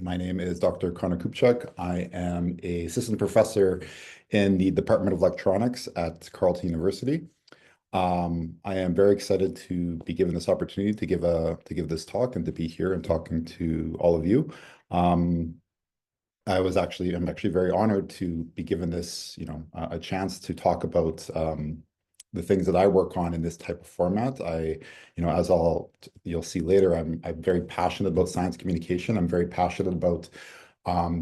My name is Dr. Connor Kupchak. I am a assistant professor in the Department of Electronics at Carleton University. I am very excited to be given this opportunity to give this talk and to be here and talking to all of you. Um, I'm actually very honored to be given this, a chance to talk about the things that I work on in this type of format. As you'll see later, I'm very passionate about science communication. I'm very passionate about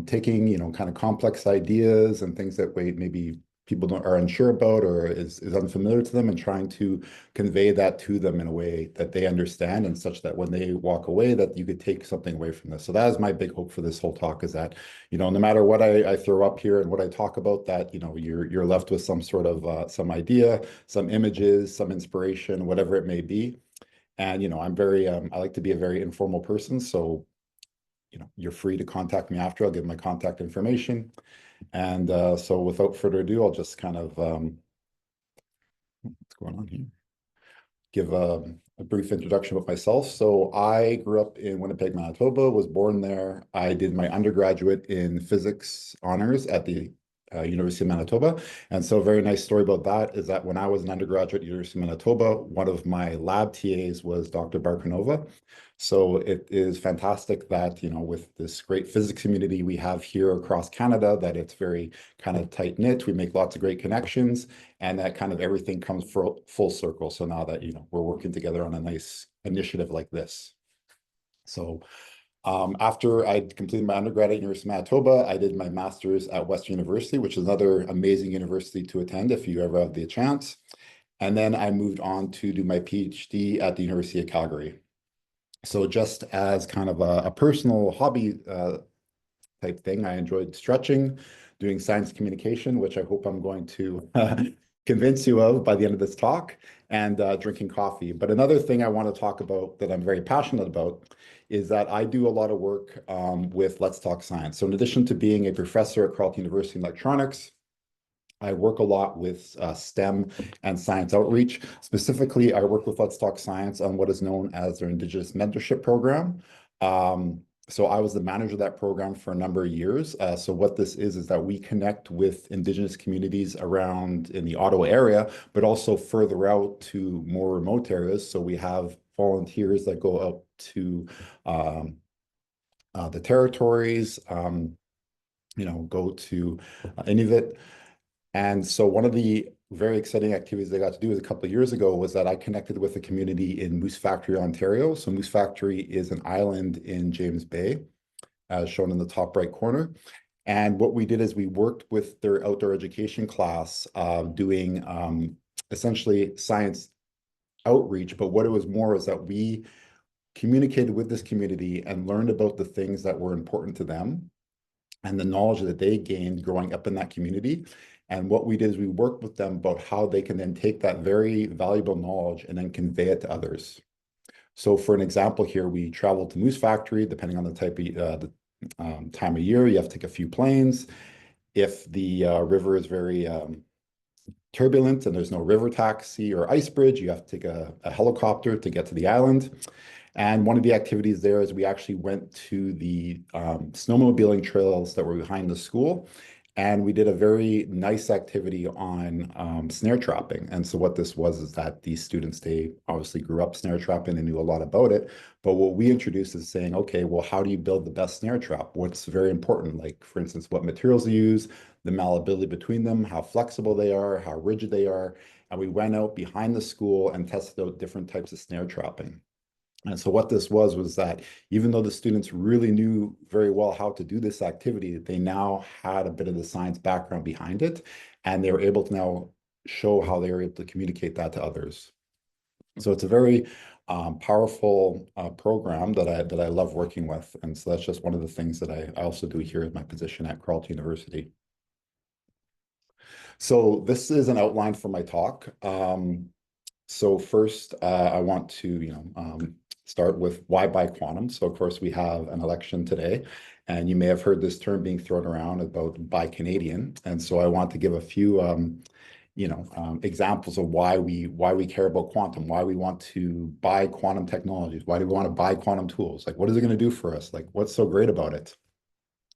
taking, kind of complex ideas and things that maybe people are unsure about or is unfamiliar to them, and trying to convey that to them in a way that they understand, and such that when they walk away, that you could take something away from this. So that is my big hope for this whole talk, is that, no matter what I throw up here and what I talk about, that, you're left with some sort of some idea, some images, some inspiration, whatever it may be. And, I like to be a very informal person. So, you're free to contact me after. I'll give my contact information. And so without further ado, I'll just kind of, what's going on here? Give a brief introduction about myself. So I grew up in Winnipeg, Manitoba, was born there. I did my undergraduate in physics honors at the University of Manitoba. And so a very nice story about that is that when I was an undergraduate at University of Manitoba, one of my lab TAs was Dr. Barkanova. So it is fantastic that, with this great physics community we have here across Canada, that it's very kind of tight knit. We make lots of great connections, and that kind of everything comes full circle. So now that, we're working together on a nice initiative like this. So after I completed my undergrad at University of Manitoba, I did my master's at Western University, which is another amazing university to attend if you ever have the chance. And then I moved on to do my PhD at the University of Calgary. So just as kind of a personal hobby type thing, I enjoyed stretching, doing science communication, which I hope I'm going to convince you of by the end of this talk, and drinking coffee. But another thing I want to talk about that I'm very passionate about is that I do a lot of work with Let's Talk Science. So in addition to being a professor at Carleton University in electronics, I work a lot with STEM and science outreach. Specifically, I work with Let's Talk Science on what is known as their Indigenous Mentorship Program. So I was the manager of that program for a number of years. So what this is that we connect with Indigenous communities around in the Ottawa area, but also further out to more remote areas. So we have volunteers that go out to the territories, go to Inuit. And so one of the very exciting activities I got to do a couple of years ago was that I connected with a community in Moose Factory, Ontario. So Moose Factory is an island in James Bay, as shown in the top right corner. And what we did is we worked with their outdoor education class, doing essentially science outreach. But what it was more is that we communicated with this community and learned about the things that were important to them and the knowledge that they gained growing up in that community. And what we did is we worked with them about how they can then take that very valuable knowledge and then convey it to others. So for an example here, we traveled to Moose Factory. Depending on the type of time of year, you have to take a few planes. If the river is very turbulent and there's no river taxi or ice bridge, you have to take a helicopter to get to the island. And one of the activities there is we actually went to the snowmobiling trails that were behind the school. And we did a very nice activity on snare trapping. And so what this was is that these students, they obviously grew up snare trapping and knew a lot about it. But what we introduced is saying, okay, well, how do you build the best snare trap? What's very important? Like, for instance, what materials you use, the malleability between them, how flexible they are, how rigid they are. And we went out behind the school and tested out different types of snare trapping. And so what this was that even though the students really knew very well how to do this activity, they now had a bit of the science background behind it, and they were able to now show how they were able to communicate that to others. So it's a very powerful program that I love working with. And so that's just one of the things that I also do here in my position at Carleton University. So this is an outline for my talk. So first, I want to, start with why buy quantum. So of course we have an election today, and you may have heard this term being thrown around about buy Canadian. And so I want to give a few, examples of why we care about quantum, why we want to buy quantum technologies, why do we want to buy quantum tools? Like, what is it going to do for us? Like, what's so great about it?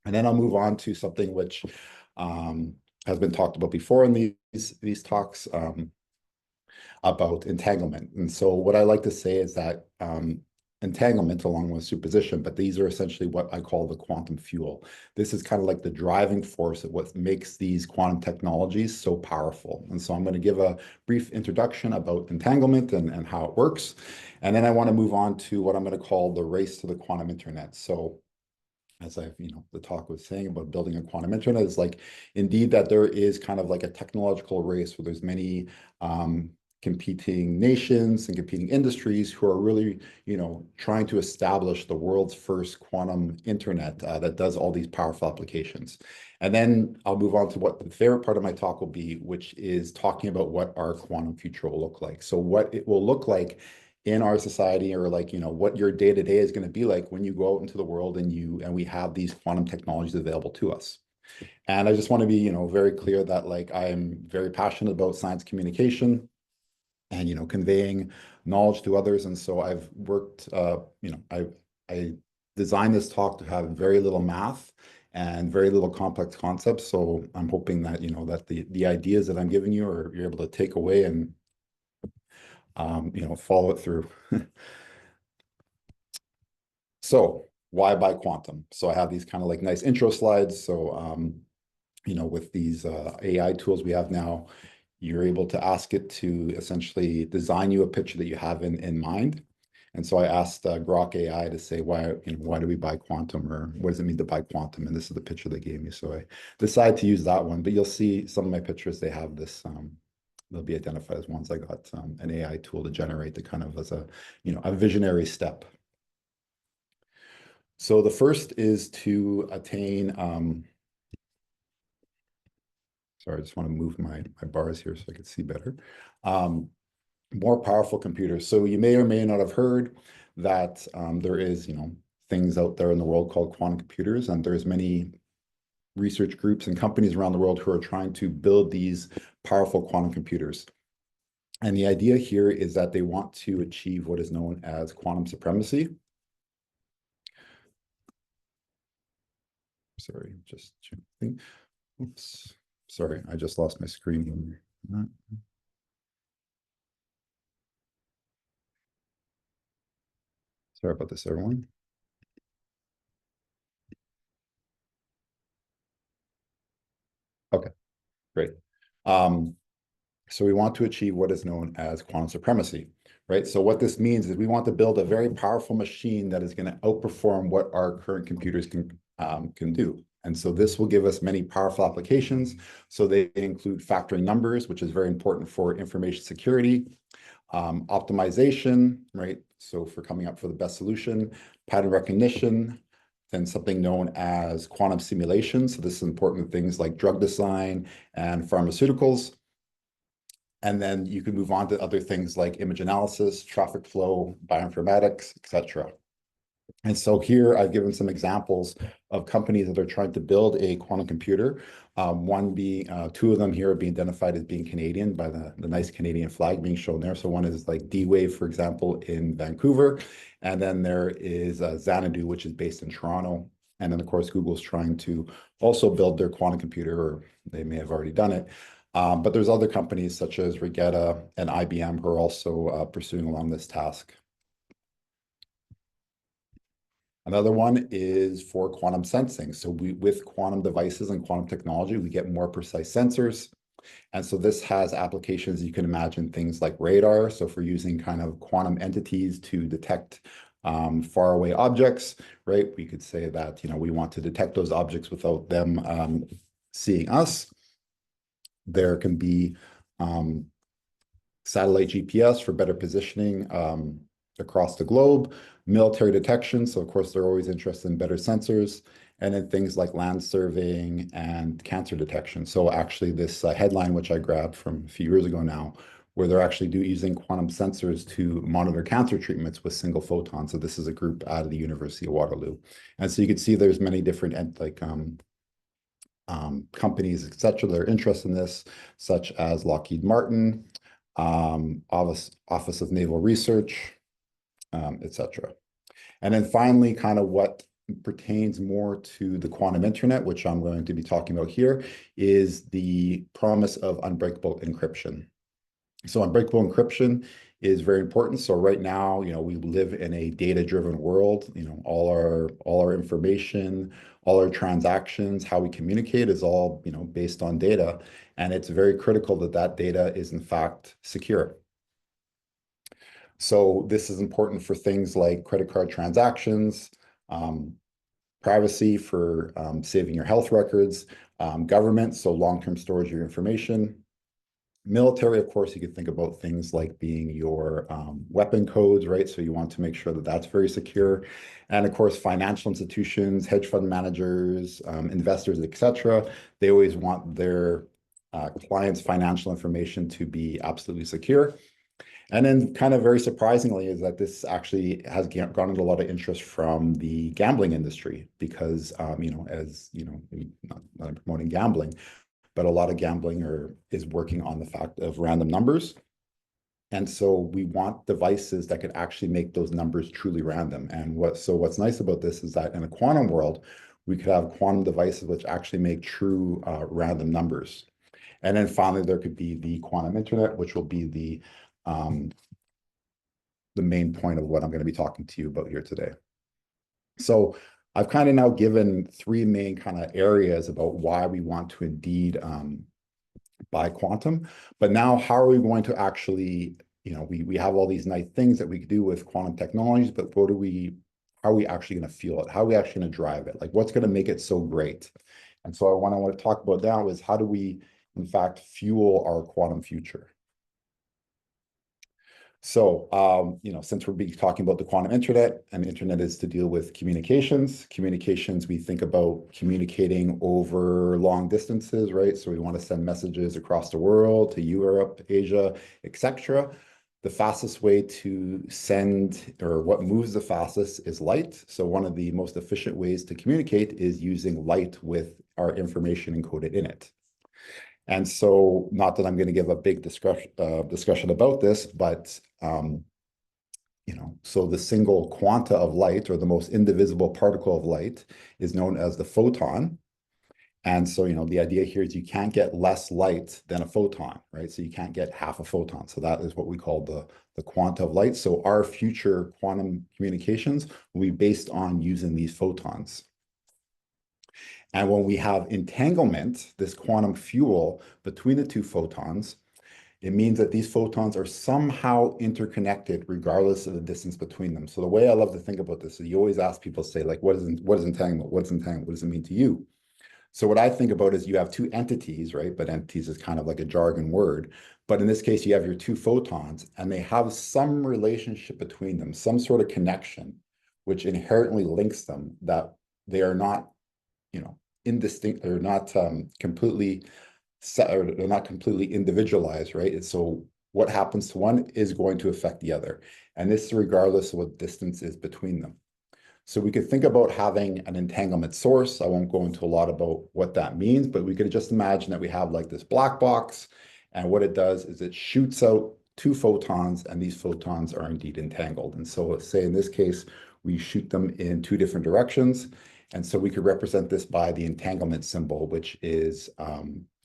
And then I'll move on to something which has been talked about before in these talks, about entanglement. And so what I like to say is that entanglement along with superposition, but these are essentially what I call the quantum fuel. This is kind of like the driving force of what makes these quantum technologies so powerful. And so I'm going to give a brief introduction about entanglement and how it works. And then I want to move on to what I'm going to call the race to the quantum internet. So as the talk was saying about building a quantum internet is like, indeed that there is kind of like a technological race where there's many competing nations and competing industries who are really, trying to establish the world's first quantum internet that does all these powerful applications. And then I'll move on to what the favorite part of my talk will be, which is talking about what our quantum future will look like. So what it will look like in our society, or like, what your day-to-day is going to be like when you go out into the world and we have these quantum technologies available to us. And I just want to be, very clear that like I'm very passionate about science communication and, conveying knowledge to others. And so I've worked, I designed this talk to have very little math and very little complex concepts. So I'm hoping that, that the ideas that I'm giving you are you're able to take away and follow it through. So why buy quantum? So I have these kind of like nice intro slides. So, with these AI tools we have now, you're able to ask it to essentially design you a picture that you have in mind. And so I asked Grok AI to say, why do we buy quantum, or what does it mean to buy quantum? And this is the picture they gave me. So I decided to use that one, but you'll see some of my pictures, they have this, they'll be identified as ones I got an AI tool to generate the kind of as a visionary step. So the first is to attain, sorry, I just want to move my bars here so I can see better. More powerful computers. So you may or may not have heard that there is, things out there in the world called quantum computers, and there's many research groups and companies around the world who are trying to build these powerful quantum computers. And the idea here is that they want to achieve what is known as quantum supremacy. Sorry, just checking. Oops. Sorry, I just lost my screen here. Sorry about this, everyone. Okay, great. So we want to achieve what is known as quantum supremacy, right? So what this means is we want to build a very powerful machine that is going to outperform what our current computers can do. And so this will give us many powerful applications. So they include factoring numbers, which is very important for information security, optimization, right? So for coming up for the best solution, pattern recognition, then something known as quantum simulation. So this is important with things like drug design and pharmaceuticals. And then you can move on to other things like image analysis, traffic flow, bioinformatics, et cetera. And so here I've given some examples of companies that are trying to build a quantum computer. One being, two of them here are being identified as being Canadian by the nice Canadian flag being shown there. So one is like D-Wave, for example, in Vancouver. And then there is Xanadu, which is based in Toronto. And then, of course, Google's trying to also build their quantum computer, or they may have already done it. But there's other companies such as Rigetti and IBM who are also pursuing along this task. Another one is for quantum sensing. So with quantum devices and quantum technology, we get more precise sensors. And so this has applications, you can imagine things like radar. So for using kind of quantum entities to detect faraway objects, right? We could say that, we want to detect those objects without them seeing us. There can be satellite GPS for better positioning across the globe, military detection. So of course, they're always interested in better sensors, and then things like land surveying and cancer detection. So actually this headline, which I grabbed from a few years ago now, where they're actually using quantum sensors to monitor cancer treatments with single photons. So this is a group out of the University of Waterloo. And so you can see there's many different companies, et cetera, that are interested in this, such as Lockheed Martin, Office of Naval Research, et cetera. And then finally, kind of what pertains more to the quantum internet, which I'm going to be talking about here, is the promise of unbreakable encryption. So unbreakable encryption is very important. So right now, we live in a data-driven world. All our information, all our transactions, how we communicate is all, based on data. And it's very critical that that data is in fact secure. So this is important for things like credit card transactions, privacy for saving your health records, government, so long-term storage of your information. Military, of course, you could think about things like being your weapon codes, right? So you want to make sure that that's very secure. And of course, financial institutions, hedge fund managers, investors, etc. They always want their clients' financial information to be absolutely secure. And then kind of very surprisingly is that this actually has garnered a lot of interest from the gambling industry because, not promoting gambling, but a lot of gambling is working on the fact of random numbers. And so we want devices that could actually make those numbers truly random. And what's nice about this is that in a quantum world, we could have quantum devices which actually make true random numbers. And then finally, there could be the quantum internet, which will be the main point of what I'm going to be talking to you about here today. So I've kind of now given three main kind of areas about why we want to indeed buy quantum. But now how are we going to actually, we have all these nice things that we could do with quantum technologies, but how are we actually going to feel it? How are we actually going to drive it? Like what's going to make it so great? And so what I want to talk about now is how do we, in fact, fuel our quantum future? So, since we're talking about the quantum internet, and the internet is to deal with communications. Communications, we think about communicating over long distances, right? So we want to send messages across the world to Europe, Asia, etc. The fastest way to send, or what moves the fastest, is light. So one of the most efficient ways to communicate is using light with our information encoded in it. And so, not that I'm going to give a big discussion about this, but so the single quanta of light, or the most indivisible particle of light, is known as the photon. And so, the idea here is you can't get less light than a photon, right? So you can't get half a photon. So that is what we call the quanta of light. So our future quantum communications will be based on using these photons. And when we have entanglement, this quantum fuel between the two photons, it means that these photons are somehow interconnected regardless of the distance between them. So the way I love to think about this is you always ask people, say, like, what is entanglement? What's entanglement? What does it mean to you? So what I think about is you have two entities, right? But entities is kind of like a jargon word. But in this case, you have your two photons, and they have some relationship between them, some sort of connection, which inherently links them, that they are not indistinct, they're not completely set, or they're not completely individualized, right? And so what happens to one is going to affect the other. And this is regardless of what distance is between them. So we could think about having an entanglement source. I won't go into a lot about what that means, but we could just imagine that we have like this black box, and what it does is it shoots out two photons, and these photons are indeed entangled. And so let's say in this case, we shoot them in two different directions. And so we could represent this by the entanglement symbol, which is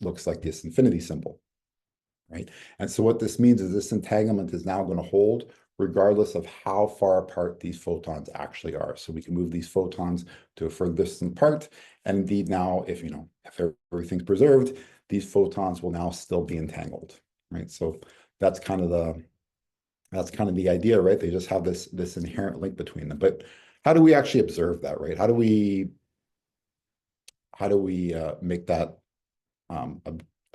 looks like this infinity symbol, right? And so what this means is this entanglement is now going to hold regardless of how far apart these photons actually are. So we can move these photons to a further distance apart. And indeed now, if everything's preserved, these photons will now still be entangled, right? So that's kind of the idea, right? They just have this inherent link between them. But how do we actually observe that, right? How do we make that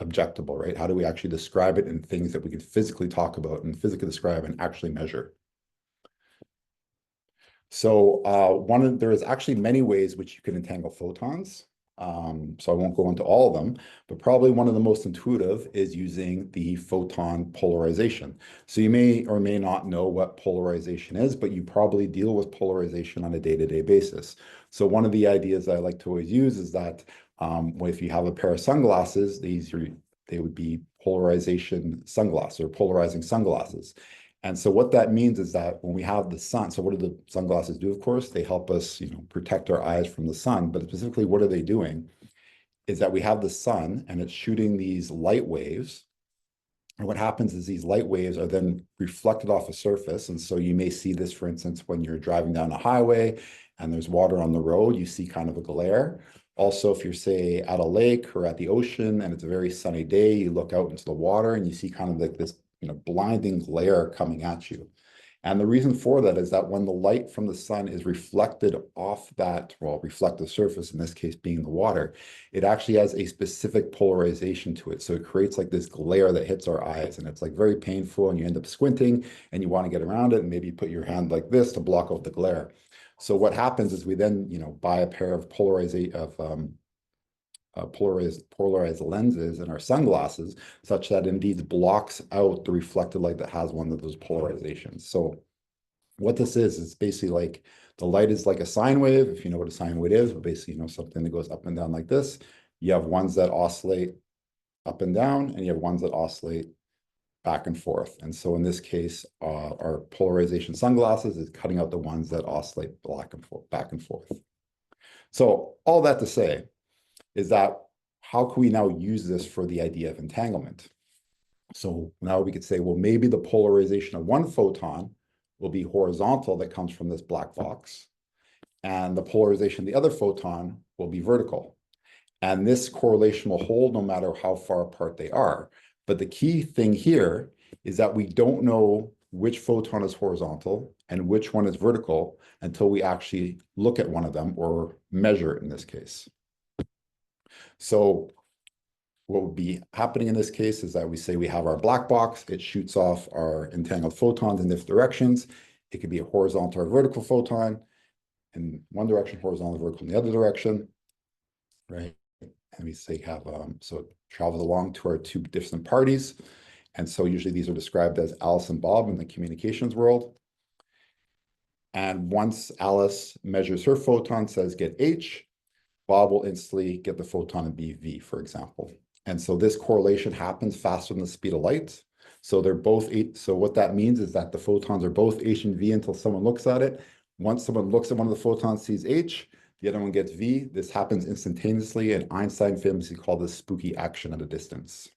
objectable, right? How do we actually describe it in things that we can physically talk about and physically describe and actually measure? So there is actually many ways which you can entangle photons. So I won't go into all of them, but probably one of the most intuitive is using the photon polarization. So you may or may not know what polarization is, but you probably deal with polarization on a day-to-day basis. So one of the ideas I like to always use is that if you have a pair of sunglasses, they would be polarization sunglasses or polarizing sunglasses. And so what that means is that when we have the sun, so what do the sunglasses do? Of course, they help us, protect our eyes from the sun. But specifically, what are they doing? Is that we have the sun and it's shooting these light waves. And what happens is these light waves are then reflected off a surface. And so you may see this, for instance, when you're driving down a highway and there's water on the road, you see kind of a glare. Also, if you're, say, at a lake or at the ocean and it's a very sunny day, you look out into the water and you see kind of like this, blinding glare coming at you. And the reason for that is that when the light from the sun is reflected off that, well, reflective surface, in this case being the water, it actually has a specific polarization to it. So it creates like this glare that hits our eyes, and it's like very painful, and you end up squinting and you want to get around it, and maybe put your hand like this to block out the glare. So what happens is we then, buy a pair of polarized lenses in our sunglasses, such that indeed blocks out the reflected light that has one of those polarizations. So what this is basically like the light is like a sine wave, if you know what a sine wave is, but basically, something that goes up and down like this. You have ones that oscillate up and down, and you have ones that oscillate back and forth. And so in this case, our polarization sunglasses is cutting out the ones that oscillate back and forth. So all that to say is that how can we now use this for the idea of entanglement? So now we could say, well, maybe the polarization of one photon will be horizontal that comes from this black box, and the polarization of the other photon will be vertical. And this correlation will hold no matter how far apart they are. But the key thing here is that we don't know which photon is horizontal and which one is vertical until we actually look at one of them or measure it in this case. So what would be happening in this case is that we say we have our black box, it shoots off our entangled photons in different directions. It could be a horizontal or vertical photon in one direction, horizontal or vertical in the other direction, right? And we say so it travels along to our two different parties. And so usually these are described as Alice and Bob in the communications world. And once Alice measures her photon, says get H, Bob will instantly get the photon and be V, for example. And so this correlation happens faster than the speed of light. So they're both so what that means is that the photons are both H and V until someone looks at it. Once someone looks at one of the photons, sees H, the other one gets V. This happens instantaneously, and Einstein famously called this spooky action at a distance.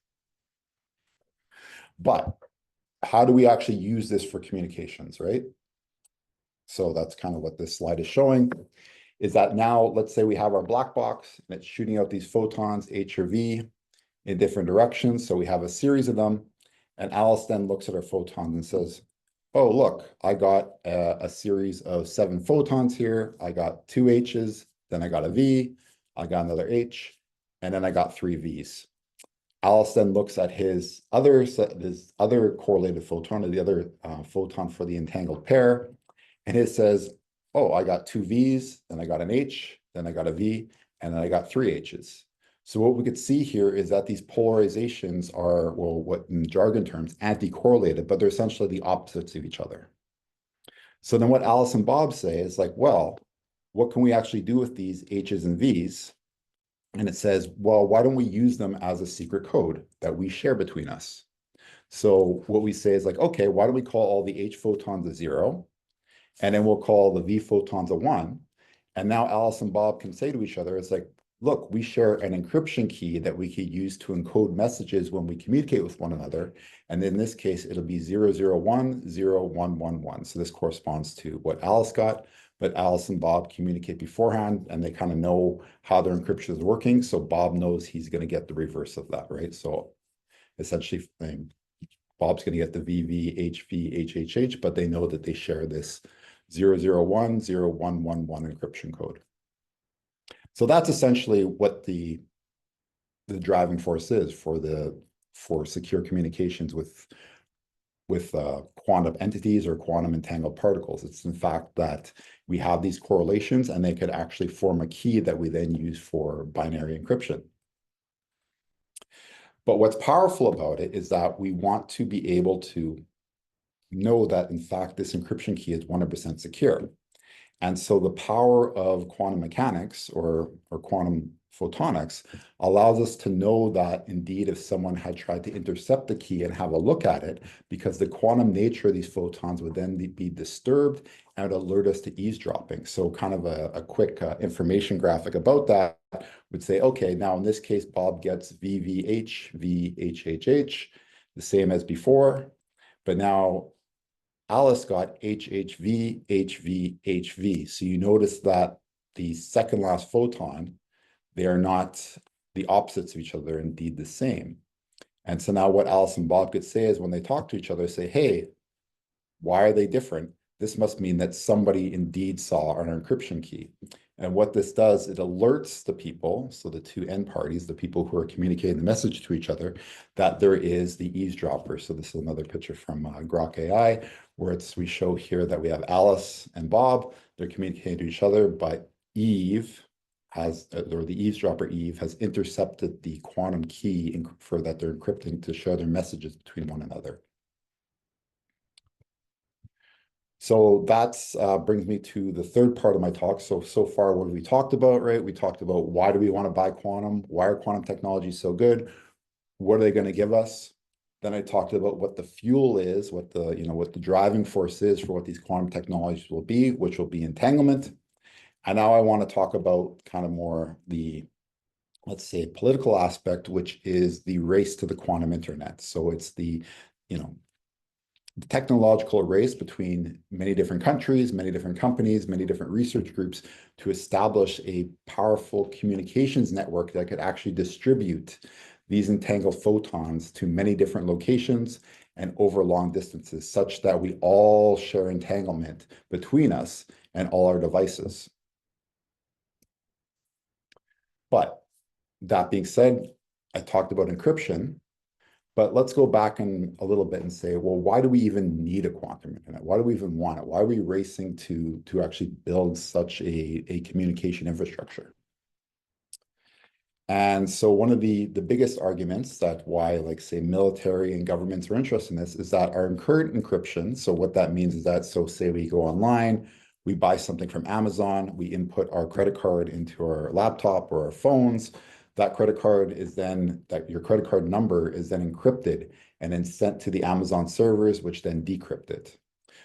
But how do we actually use this for communications, right? So that's kind of what this slide is showing, is that now let's say we have our black box and it's shooting out these photons, H or V, in different directions. So we have a series of them, and Alice then looks at her photons and says, oh, look, I got a series of 7 photons here. I got 2 H's, then I got a V, I got another H, and then I got 3 V's. Alice then looks at his other correlated photon, or the other photon for the entangled pair, and it says, oh, I got 2 V's, then I got an H, then I got a V, and then I got 3 H's. So what we could see here is that these polarizations are, well, what in jargon terms, anti-correlated, but they're essentially the opposites of each other. So then what Alice and Bob say is like, well, what can we actually do with these H's and V's? And it says, well, why don't we use them as a secret code that we share between us? So what we say is like, okay, why don't we call all the H photons a 0? And then we'll call the V photons a 1. And now Alice and Bob can say to each other, it's like, look, we share an encryption key that we could use to encode messages when we communicate with one another. And in this case, it'll be 001, 0111. So this corresponds to what Alice got, but Alice and Bob communicate beforehand and they kind of know how their encryption is working. So Bob knows he's going to get the reverse of that, right? So essentially, Bob's going to get the VV, HV, HHH, but they know that they share this 001, 0111 encryption code. So that's essentially what the driving force is for secure communications with quantum entities or quantum entangled particles. It's in fact that we have these correlations and they could actually form a key that we then use for binary encryption. But what's powerful about it is that we want to be able to know that in fact this encryption key is 100% secure. And so the power of quantum mechanics or quantum photonics allows us to know that indeed if someone had tried to intercept the key and have a look at it, because the quantum nature of these photons would then be disturbed and would alert us to eavesdropping. So kind of a quick information graphic about that would say, okay, now in this case, Bob gets VVH, VHHH, the same as before, but now Alice got HHV, HV, HV. So you notice that the second last photon, they are not the opposites of each other, they're indeed the same. And so now what Alice and Bob could say is when they talk to each other, say, hey, why are they different? This must mean that somebody indeed saw our encryption key. And what this does, it alerts the people, so the two end parties, the people who are communicating the message to each other, that there is the eavesdropper. So this is another picture from Grok AI, where we show here that we have Alice and Bob. They're communicating to each other, but Eve has, or the eavesdropper Eve has intercepted the quantum key for that they're encrypting to share their messages between one another. So that's brings me to the third part of my talk. So far, what have we talked about, right? We talked about why do we want to buy quantum? Why are quantum technologies so good? What are they going to give us? Then I talked about what the fuel is, what the driving force is for what these quantum technologies will be, which will be entanglement. And now I want to talk about kind of more the, let's say, political aspect, which is the race to the quantum internet. So it's the technological race between many different countries, many different companies, many different research groups to establish a powerful communications network that could actually distribute these entangled photons to many different locations and over long distances, such that we all share entanglement between us and all our devices. But that being said, I talked about encryption. But let's go back a little bit and say, well, why do we even need a quantum internet? Why do we even want it? Why are we racing to actually build such a communication infrastructure? And so one of the biggest arguments that why, like, say, military and governments are interested in this is that our current encryption, so what that means is that, so say we go online, we buy something from Amazon, we input our credit card into our laptop or our phones, that credit card is then, that your credit card number is then encrypted and then sent to the Amazon servers, which then decrypt it.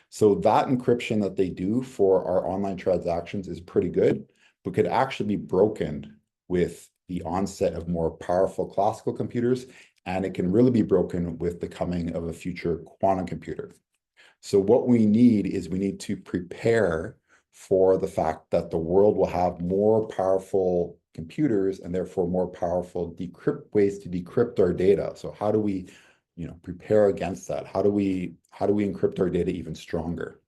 So that encryption that they do for our online transactions is pretty good, but could actually be broken with the onset of more powerful classical computers, and it can really be broken with the coming of a future quantum computer. So what we need is we need to prepare for the fact that the world will have more powerful computers and therefore more powerful ways to decrypt our data. So how do we, prepare against that? How do we encrypt our data even stronger?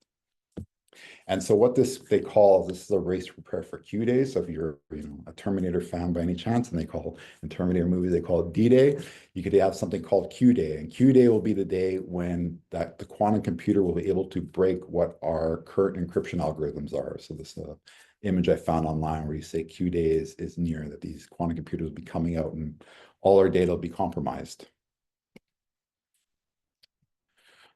And so what this is a race to prepare for Q Day. So if you're a Terminator fan by any chance, and they call in Terminator movies, they call it D-Day, you could have something called Q Day. And Q Day will be the day when the quantum computer will be able to break what our current encryption algorithms are. So this image I found online where you say Q Day is near, that these quantum computers will be coming out and all our data will be compromised.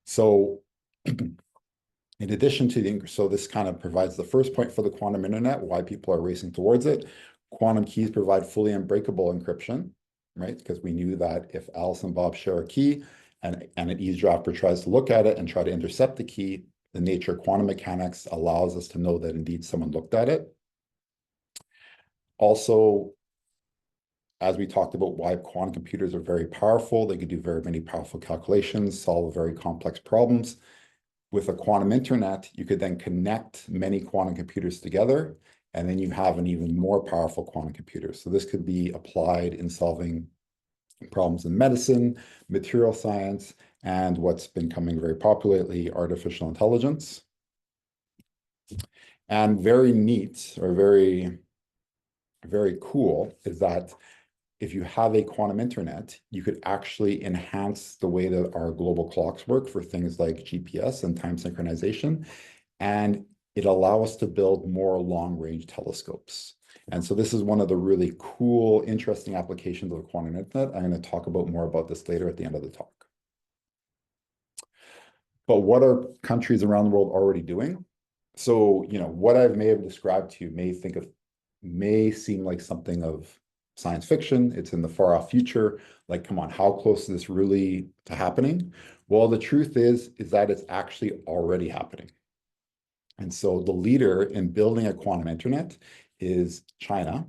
So in addition to so this kind of provides the first point for the quantum internet, why people are racing towards it. Quantum keys provide fully unbreakable encryption, right? Because we knew that if Alice and Bob share a key and an eavesdropper tries to look at it and try to intercept the key, the nature of quantum mechanics allows us to know that indeed someone looked at it. Also, as we talked about why quantum computers are very powerful, they can do very many powerful calculations, solve very complex problems. With a quantum internet, you could then connect many quantum computers together, and then you have an even more powerful quantum computer. So this could be applied in solving problems in medicine, material science, and what's been coming very popular lately, artificial intelligence. And very neat, or very, very cool, is that if you have a quantum internet, you could actually enhance the way that our global clocks work for things like GPS and time synchronization. And it allows us to build more long-range telescopes. And so this is one of the really cool, interesting applications of the quantum internet. I'm going to talk about more about this later at the end of the talk. But what are countries around the world already doing? So, what I may have described to you may seem like something of science fiction. It's in the far off future. Like, come on, how close is this really to happening? Well, the truth is that it's actually already happening. And so the leader in building a quantum internet is China.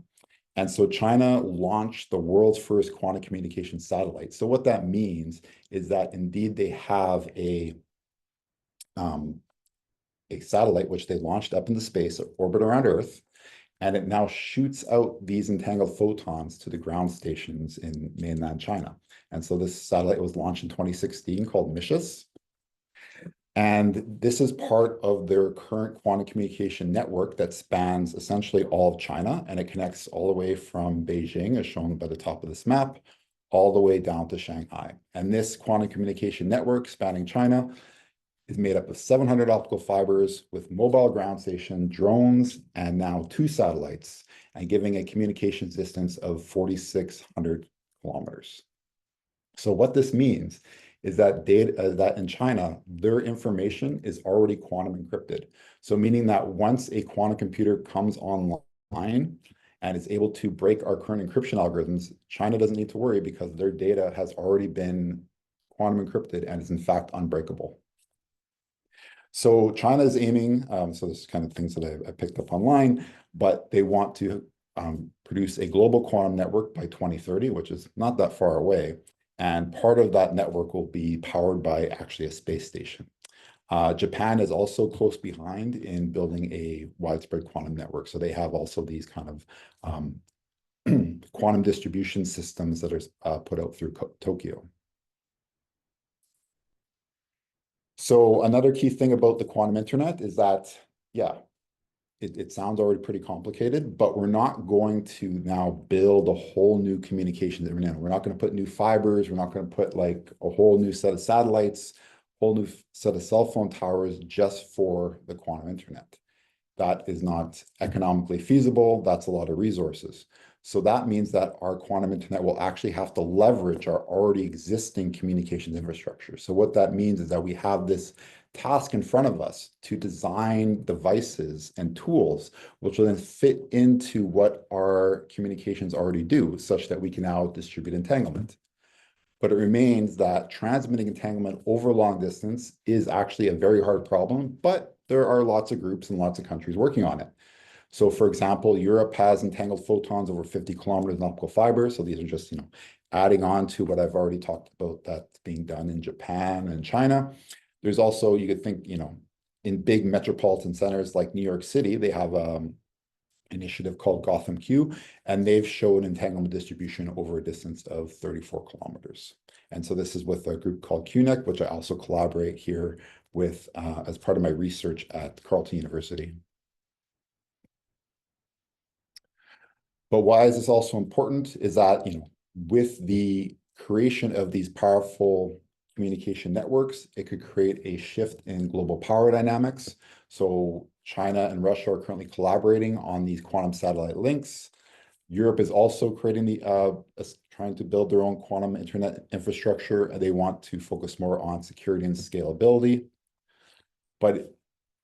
And so China launched the world's first quantum communication satellite. So what that means is that indeed they have um, a satellite which they launched up into space, orbit around Earth, and it now shoots out these entangled photons to the ground stations in mainland China. And so this satellite was launched in 2016 called MISSIS. And this is part of their current quantum communication network that spans essentially all of China, and it connects all the way from Beijing, as shown by the top of this map, all the way down to Shanghai. And this quantum communication network spanning China is made up of 700 optical fibers with mobile ground station, drones, and now 2 satellites, and giving a communications distance of 4,600 kilometers. So what this means is that that in China, their information is already quantum encrypted. So meaning that once a quantum computer comes online and is able to break our current encryption algorithms, China doesn't need to worry because their data has already been quantum encrypted and is in fact unbreakable. So China is aiming, so this is kind of things that I picked up online, but they want to produce a global quantum network by 2030, which is not that far away. And part of that network will be powered by actually a space station. Japan is also close behind in building a widespread quantum network. So they have also these kind of quantum distribution systems that are put out through Tokyo. So another key thing about the quantum internet is that, yeah, it sounds already pretty complicated, but we're not going to now build a whole new communications internet. We're not going to put new fibers. We're not going to put like a whole new set of satellites, whole new set of cell phone towers just for the quantum internet. That is not economically feasible. That's a lot of resources. So that means that our quantum internet will actually have to leverage our already existing communications infrastructure. So what that means is that we have this task in front of us to design devices and tools which will then fit into what our communications already do, such that we can now distribute entanglement. But it remains that transmitting entanglement over long distance is actually a very hard problem, but there are lots of groups and lots of countries working on it. So for example, Europe has entangled photons over 50 kilometers in optical fiber. So these are just, adding on to what I've already talked about that's being done in Japan and China. There's also, you could think, in big metropolitan centers like New York City, they have initiative called Gotham Q, and they've shown entanglement distribution over a distance of 34 kilometers. And so this is with a group called QNEC, which I also collaborate here with as part of my research at Carleton University. But why is this also important is that, with the creation of these powerful communication networks, it could create a shift in global power dynamics. So China and Russia are currently collaborating on these quantum satellite links. Europe is also creating trying to build their own quantum internet infrastructure. They want to focus more on security and scalability. But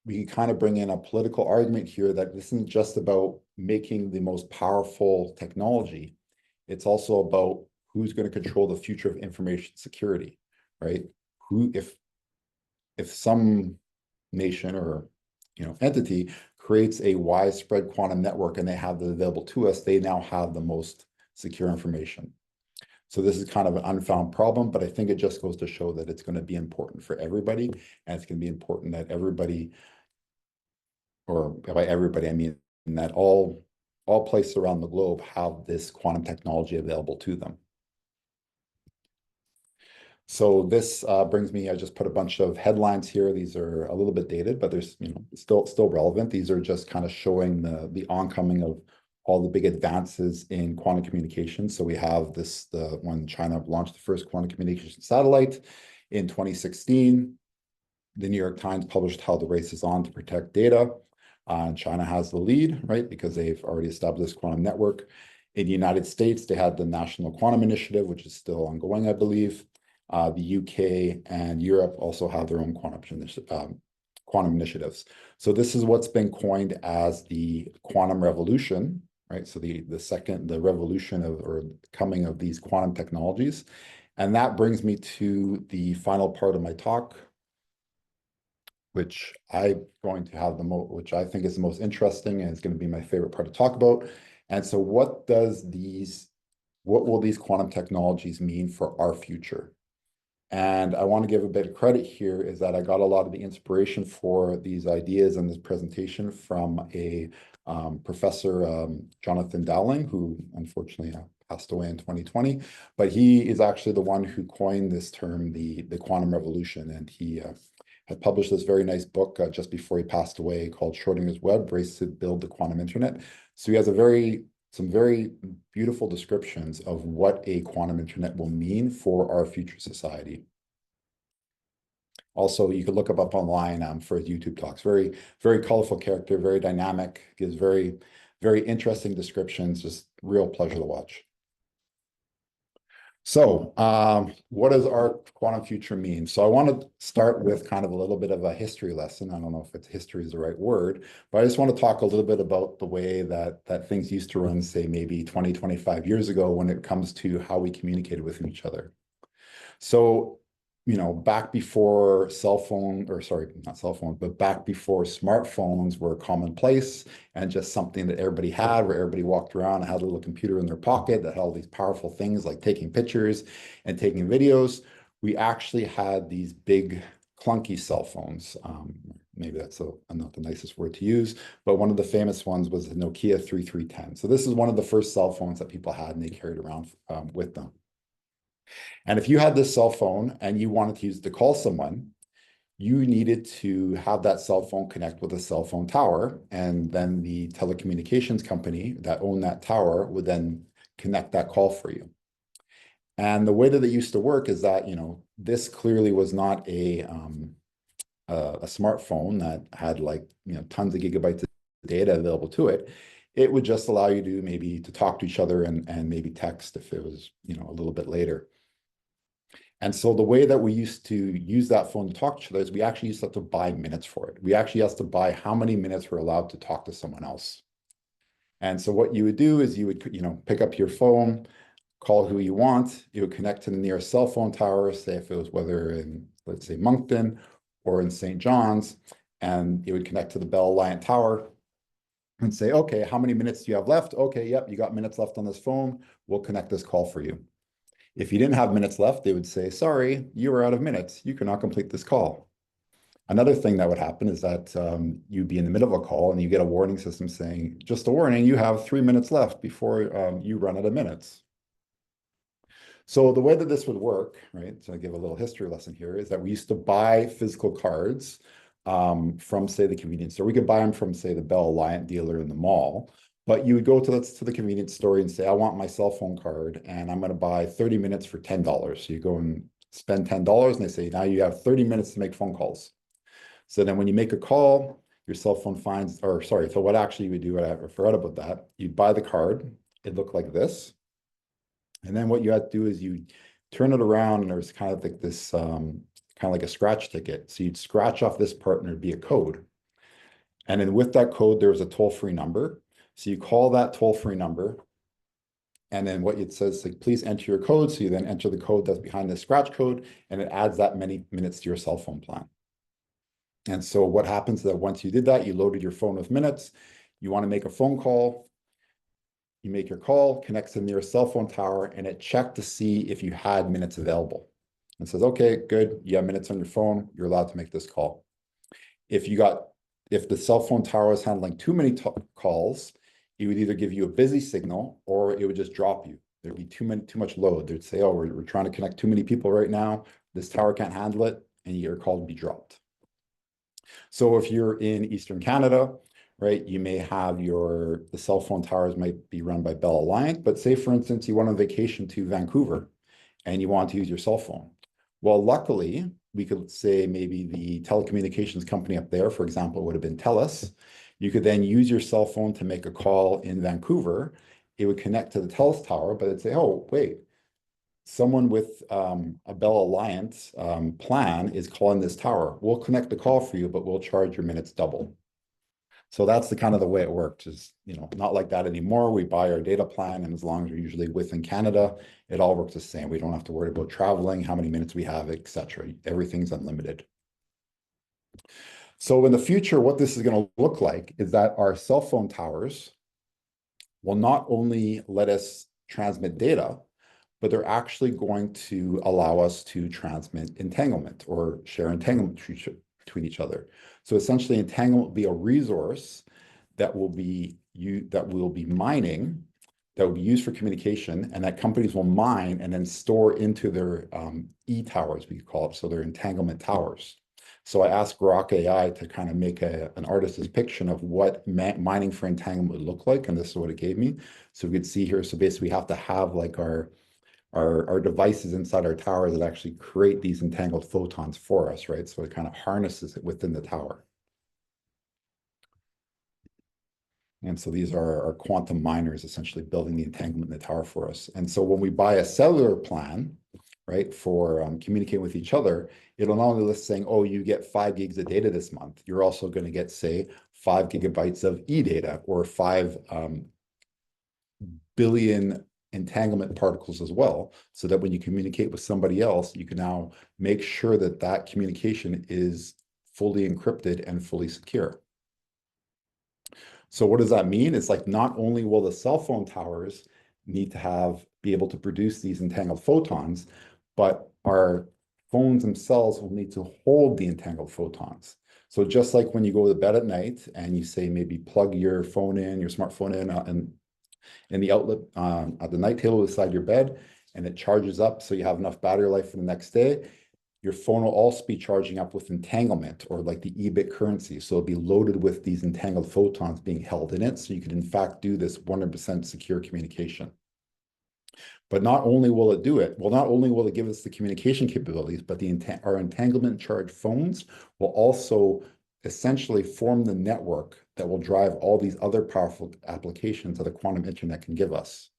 we can kind of bring in a political argument here that this isn't just about making the most powerful technology. It's also about who's going to control the future of information security, right? If some nation or entity creates a widespread quantum network and they have it available to us, they now have the most secure information. So this is kind of an unfound problem, but I think it just goes to show that it's going to be important for everybody, and it's going to be important that everybody, or by everybody, I mean that all places around the globe have this quantum technology available to them. So this brings me, I just put a bunch of headlines here. These are a little bit dated, but there's, still relevant. These are just kind of showing the oncoming of all the big advances in quantum communication. So we have when China launched the first quantum communication satellite in 2016. The New York Times published how the race is on to protect data. China has the lead, right, because they've already established this quantum network. In the United States, they had the National Quantum Initiative, which is still ongoing, I believe. The UK and Europe also have their own quantum quantum initiatives. So this is what's been coined as the quantum revolution, right? So the revolution of or coming of these quantum technologies. And that brings me to the final part of my talk, which I'm going to have which I think is the most interesting and is going to be my favorite part to talk about. And so what will these quantum technologies mean for our future? And I want to give a bit of credit here is that I got a lot of the inspiration for these ideas and this presentation from a professor, Jonathan Dowling, who unfortunately passed away in 2020. But he is actually the one who coined this term, the quantum revolution. And he had published this very nice book just before he passed away called Schrodinger's Web, Race to Build the Quantum Internet. So he has some very beautiful descriptions of what a quantum internet will mean for our future society. Also, you could look up online for his YouTube talks. Very, very colorful character, very dynamic, gives very, very interesting descriptions, just real pleasure to watch. So what does our quantum future mean? So I want to start with kind of a little bit of a history lesson. I don't know if history is the right word, but I just want to talk a little bit about the way that things used to run, say, maybe 20, 25 years ago when it comes to how we communicated with each other. So, back before back before smartphones were commonplace and just something that everybody had, where everybody walked around and had a little computer in their pocket that had all these powerful things like taking pictures and taking videos. We actually had these big clunky cell phones. Maybe that's not the nicest word to use, but one of the famous ones was the Nokia 3310. So this is one of the first cell phones that people had and they carried around with them. And if you had this cell phone and you wanted to use it to call someone, you needed to have that cell phone connect with a cell phone tower. And then the telecommunications company that owned that tower would then connect that call for you. And the way that it used to work is that, this clearly was not a smartphone that had tons of gigabytes of data available to it. It would just allow you to maybe to talk to each other and maybe text if it was, a little bit later. And so the way that we used to use that phone to talk to each other is we actually used to have to buy minutes for it. We actually used to buy how many minutes we're allowed to talk to someone else. And so what you would do is you would, pick up your phone, call who you want. You would connect to the nearest cell phone tower, say if it was whether in, let's say, Moncton or in St. John's, and you would connect to the Bell Alliant Tower and say, okay, how many minutes do you have left? Okay, yep, you got minutes left on this phone. We'll connect this call for you. If you didn't have minutes left, they would say, sorry, you are out of minutes. You cannot complete this call. Another thing that would happen is that you'd be in the middle of a call and you get a warning system saying, just a warning, you have 3 minutes left before you run out of minutes. So the way that this would work, right, so I give a little history lesson here, is that we used to buy physical cards from, say, the convenience store. We could buy them from, say, the Bell Alliant dealer in the mall. But you would go to the convenience store and say, I want my cell phone card and I'm going to buy 30 minutes for $10. So you go and spend $10 and they say, now you have 30 minutes to make phone calls. So then when you make a call, your cell phone so what actually you would do, I forgot about that. You'd buy the card. It looked like this. And then what you had to do is you turn it around and there's kind of like this, kind of like a scratch ticket. So you'd scratch off this part and it'd be a code. And then with that code, there was a toll-free number. So you call that toll-free number, and then what it says, like, please enter your code. So you then enter the code that's behind the scratch code, and it adds that many minutes to your cell phone plan. And so what happens is that once you did that, you loaded your phone with minutes, you want to make a phone call, you make your call, connects to the nearest cell phone tower, and it checked to see if you had minutes available. And says, okay, good, you have minutes on your phone, you're allowed to make this call. If the cell phone tower is handling too many calls, it would either give you a busy signal or it would just drop you. There'd be too much load. They'd say, oh, we're trying to connect too many people right now. This tower can't handle it, and your call would be dropped. So if you're in Eastern Canada, right, you may have the cell phone towers might be run by Bell Alliant, but say, for instance, you went on vacation to Vancouver and you want to use your cell phone. Well, luckily, we could say maybe the telecommunications company up there, for example, would have been TELUS. You could then use your cell phone to make a call in Vancouver. It would connect to the TELUS tower, but it'd say, oh, wait, someone with a Bell Alliance plan is calling this tower. We'll connect the call for you, but we'll charge your minutes double. So that's the kind of the way it worked. Is, you know, not like that anymore. We buy our data plan, and as long as you're usually within Canada, it all works the same. We don't have to worry about traveling, how many minutes we have, etc. Everything's unlimited. So in the future, what this is going to look like is that our cell phone towers will not only let us transmit data, but they're actually going to allow us to transmit entanglement or share entanglement between each other. So essentially, entanglement will be a resource that will be mining, that will be used for communication, and that companies will mine and then store into their e-towers, we call it, so their entanglement towers. So I asked Grok AI to kind of make an artist's depiction of what mining for entanglement would look like, and this is what it gave me. So we could see here, so basically we have to have like our devices inside our tower that actually create these entangled photons for us, right? So it kind of harnesses it within the tower. And so these are our quantum miners essentially building the entanglement in the tower for us. And so when we buy a cellular plan, right, for communicating with each other, it'll not only list saying, oh, you get 5 gigs of data this month, you're also going to get, say, 5 gigabytes of e-data or 5 billion entanglement particles as well, so that when you communicate with somebody else, you can now make sure that that communication is fully encrypted and fully secure. So what does that mean? It's like not only will the cell phone towers need to be able to produce these entangled photons, but our phones themselves will need to hold the entangled photons. So just like when you go to bed at night and you say maybe plug your phone in, your smartphone in the outlet at the night table beside your bed, and it charges up so you have enough battery life for the next day, your phone will also be charging up with entanglement or like the EBIT currency. So it'll be loaded with these entangled photons being held in it. So you could in fact do this 100% secure communication. But not only will it do it, well, not only will it give us the communication capabilities, but our entanglement charged phones will also essentially form the network that will drive all these other powerful applications that the quantum internet can give us.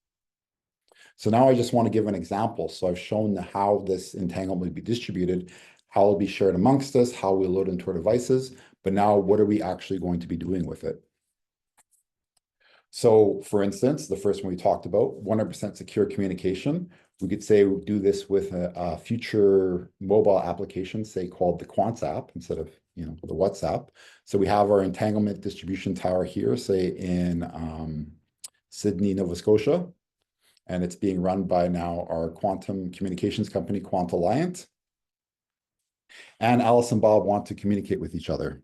So now I just want to give an example. So I've shown how this entanglement will be distributed, how it'll be shared amongst us, how we load into our devices, but now what are we actually going to be doing with it? So for instance, the first one we talked about, 100% secure communication. We could say we do this with a future mobile application, say called the Quants app instead of the WhatsApp. So we have our entanglement distribution tower here, say in Sydney, Nova Scotia, and it's being run by now our quantum communications company, Quant-Alliant. And Alice and Bob want to communicate with each other.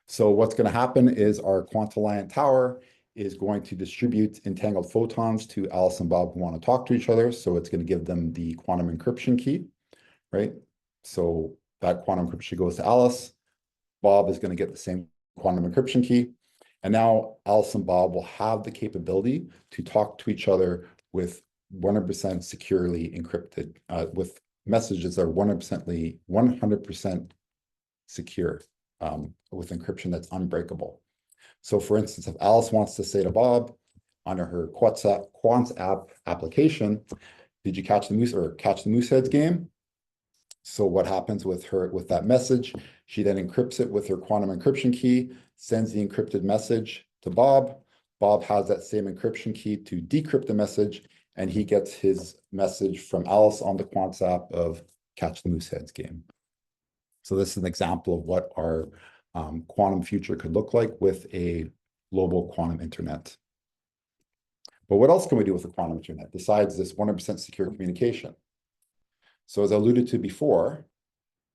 So what's going to happen is our Quant-Alliant tower is going to distribute entangled photons to Alice and Bob who want to talk to each other. So it's going to give them the quantum encryption key, right? So that quantum encryption goes to Alice. Bob is going to get the same quantum encryption key. And now Alice and Bob will have the capability to talk to each other with 100% securely encrypted, with messages that are 100% secure, with encryption that's unbreakable. So for instance, if Alice wants to say to Bob on her Quants app application, did you catch the Mooseheads game? So what happens with that message? She then encrypts it with her quantum encryption key, sends the encrypted message to Bob. Bob has that same encryption key to decrypt the message, and he gets his message from Alice on the Quants app of catch the Mooseheads game. So this is an example of what our quantum future could look like with a global quantum internet. But what else can we do with the quantum internet besides this 100% secure communication? So as I alluded to before,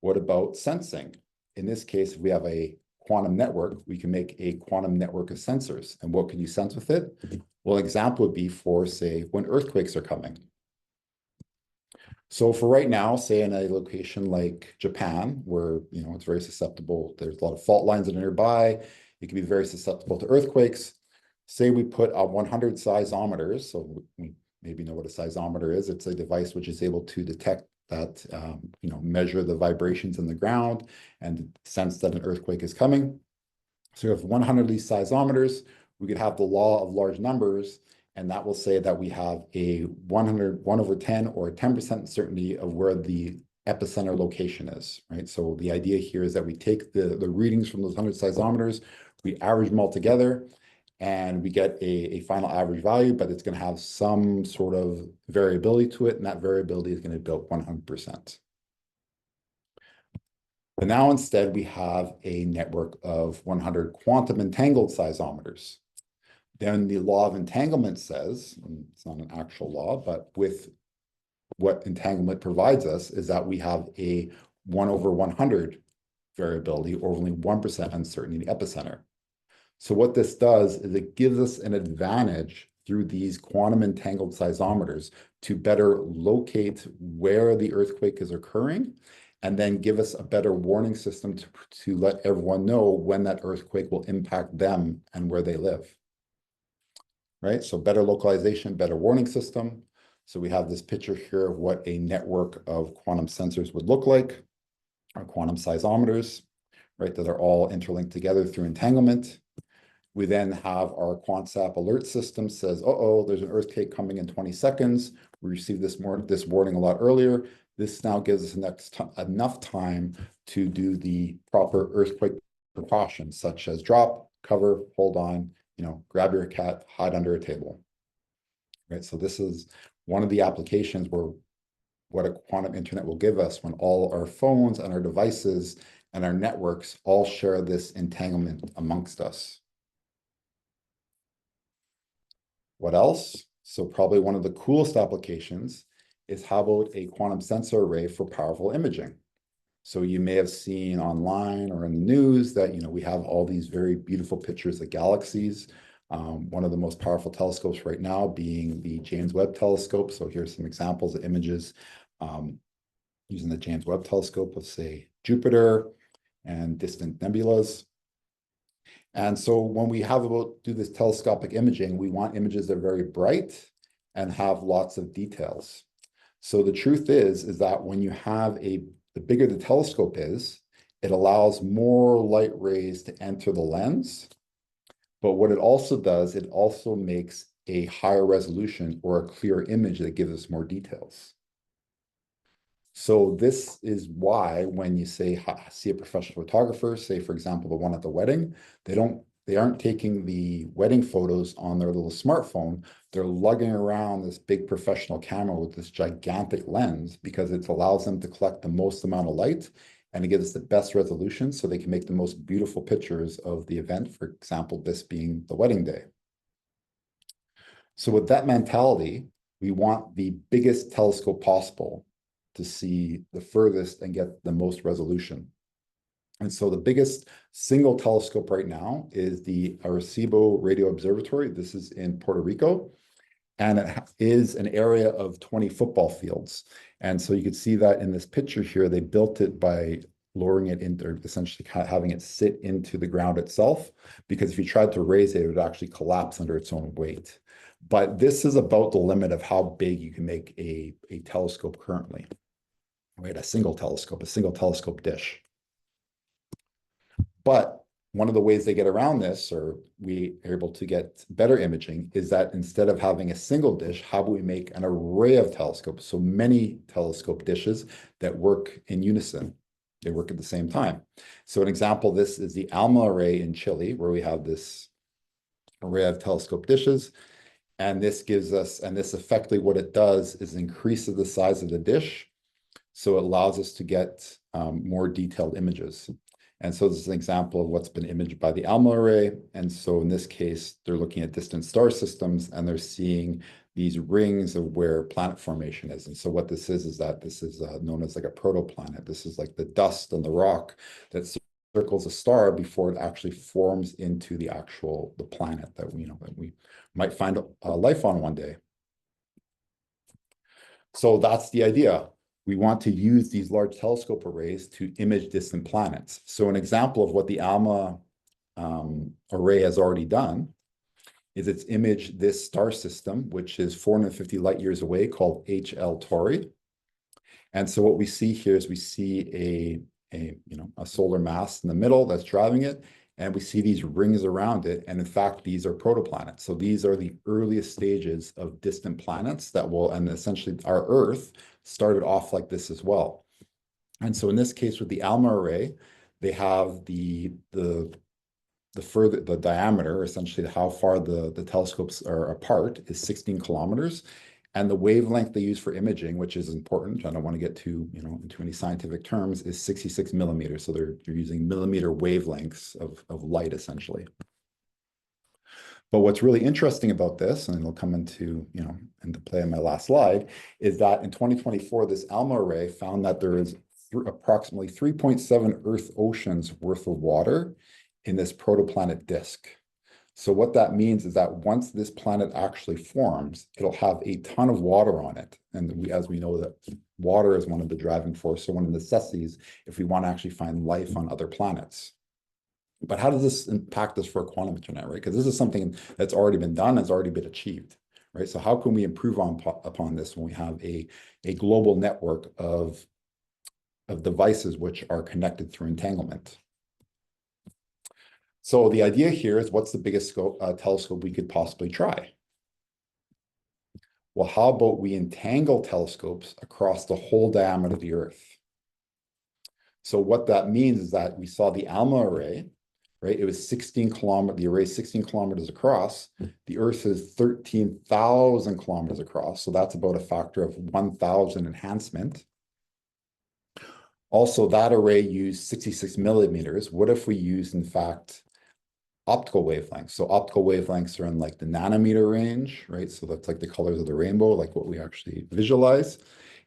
what about sensing? In this case, if we have a quantum network, we can make a quantum network of sensors. And what can you sense with it? Well, an example would be for, say, when earthquakes are coming. So for right now, say in a location like Japan, where it's very susceptible, there's a lot of fault lines that are nearby, it can be very susceptible to earthquakes. Say we put 100 seismometers, so we maybe know what a seismometer is. It's a device which is able to detect that, measure the vibrations in the ground and sense that an earthquake is coming. So if 100 of these seismometers, we could have the law of large numbers And that will say that we have a 1/10 or 10% certainty of where the epicenter location is, right? So the idea here is that we take the readings from those 100 seismometers, we average them all together, and we get a final average value, but it's going to have some sort of variability to it, and that variability is going to be about 100%. But now instead, we have a network of 100 quantum entangled seismometers. Then the law of entanglement says, and it's not an actual law, but with what entanglement provides us is that we have a 1/100 variability, or only 1% uncertainty in the epicenter. So what this does is it gives us an advantage through these quantum entangled seismometers to better locate where the earthquake is occurring, and then give us a better warning system to let everyone know when that earthquake will impact them and where they live. Right? So better localization, better warning system. So we have this picture here of what a network of quantum sensors would look like, our quantum seismometers, right, that are all interlinked together through entanglement. We then have our QuantSat alert system says, uh-oh, there's an earthquake coming in 20 seconds. We received this warning a lot earlier. This now gives us enough time to do the proper earthquake precautions, such as drop, cover, hold on, grab your cat, hide under a table. Right. So this is one of the applications where what a quantum internet will give us when all our phones and our devices and our networks all share this entanglement amongst us. What else? So probably one of the coolest applications is how about a quantum sensor array for powerful imaging? So you may have seen online or in the news that, we have all these very beautiful pictures of galaxies. One of the most powerful telescopes right now being the James Webb Telescope. So here's some examples of images using the James Webb Telescope of, say, Jupiter and distant nebulas. And so when we do this telescopic imaging, we want images that are very bright and have lots of details. So the truth is that when you have the bigger the telescope is, it allows more light rays to enter the lens. But what it also does, it also makes a higher resolution or a clearer image that gives us more details. So this is why when you see a professional photographer, say, for example, the one at the wedding, they aren't taking the wedding photos on their little smartphone. They're lugging around this big professional camera with this gigantic lens because it allows them to collect the most amount of light and it gives us the best resolution so they can make the most beautiful pictures of the event, for example, this being the wedding day. So with that mentality, we want the biggest telescope possible to see the furthest and get the most resolution. And so the biggest single telescope right now is the Arecibo Radio Observatory. This is in Puerto Rico, and it is an area of 20 football fields. And so you can see that in this picture here, they built it by lowering it into, or essentially having it sit into the ground itself, because if you tried to raise it, it would actually collapse under its own weight. But this is about the limit of how big you can make a telescope currently, right? A single telescope dish. But one of the ways they get around this, or we are able to get better imaging, is that instead of having a single dish, how do we make an array of telescopes? So many telescope dishes that work in unison. They work at the same time. So an example of this is the ALMA array in Chile, where we have this array of telescope dishes. And this gives us, and this effectively what it does is increases the size of the dish. So it allows us to get more detailed images. And so this is an example of what's been imaged by the ALMA array. And so in this case, they're looking at distant star systems and they're seeing these rings of where planet formation is. And so what this is that this is known as like a protoplanet. This is like the dust and the rock that circles a star before it actually forms into the planet that we might find life on one day. So that's the idea. We want to use these large telescope arrays to image distant planets. So an example of what the ALMA array has already done is it's imaged this star system, which is 450 light years away, called HL Tauri. And so what we see here is we see a solar mass in the middle that's driving it. and we see these rings around it. And in fact, these are protoplanets. So these are the earliest stages of distant planets that will, and essentially our Earth started off like this as well. And so in this case with the ALMA array, they have the diameter, essentially how far the telescopes are apart, is 16 kilometers. And the wavelength they use for imaging, which is important, I don't want to get too, into any scientific terms, is 66 millimeters. So they're using millimeter wavelengths of light, essentially. But what's really interesting about this, and it'll come into play in my last slide, is that in 2024, this ALMA array found that there is approximately 3.7 Earth oceans worth of water in this protoplanet disk. So what that means is that once this planet actually forms, it'll have a ton of water on it. And as we know that water is one of the driving forces, so one of the necessities if we want to actually find life on other planets. But how does this impact us for a quantum internet, right? Because this is something that's already been done, has already been achieved, right? So how can we improve upon this when we have a global network of devices which are connected through entanglement? So the idea here is, what's the biggest telescope we could possibly try? Well, how about we entangle telescopes across the whole diameter of the Earth? So what that means is that we saw the ALMA array, right? It was 16 kilometers, the array is 16 kilometers across. The Earth is 13,000 kilometers across. So that's about a factor of 1,000 enhancement. Also, that array used 66 millimeters. What if we used, in fact, optical wavelengths? So optical wavelengths are in like the nanometer range, right? So that's like the colors of the rainbow, like what we actually visualize.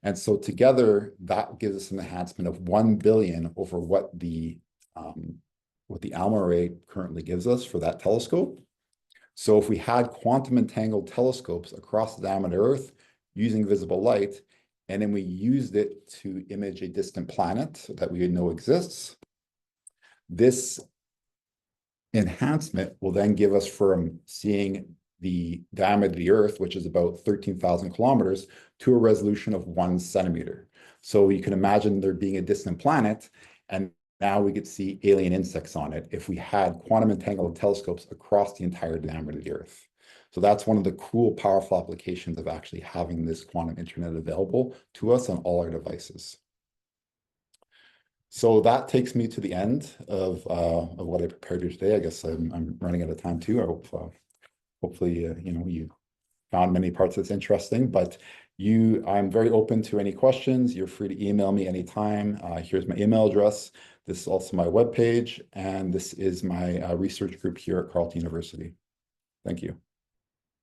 And so together, that gives us an enhancement of 1 billion over what the ALMA array currently gives us for that telescope. So if we had quantum entangled telescopes across the diameter of Earth using visible light, and then we used it to image a distant planet that we know exists, this enhancement will then give us from seeing the diameter of the Earth, which is about 13,000 kilometers, to a resolution of 1 centimeter. So you can imagine there being a distant planet, and now we could see alien insects on it if we had quantum entangled telescopes across the entire diameter of the Earth. So that's one of the cool, powerful applications of actually having this quantum internet available to us on all our devices. So that takes me to the end of what I prepared you today. I guess I'm running out of time too. I hope hopefully you found many parts of this interesting. But I'm very open to any questions. You're free to email me anytime. Here's my email address. This is also my webpage, and this is my research group here at Carleton University. Thank you.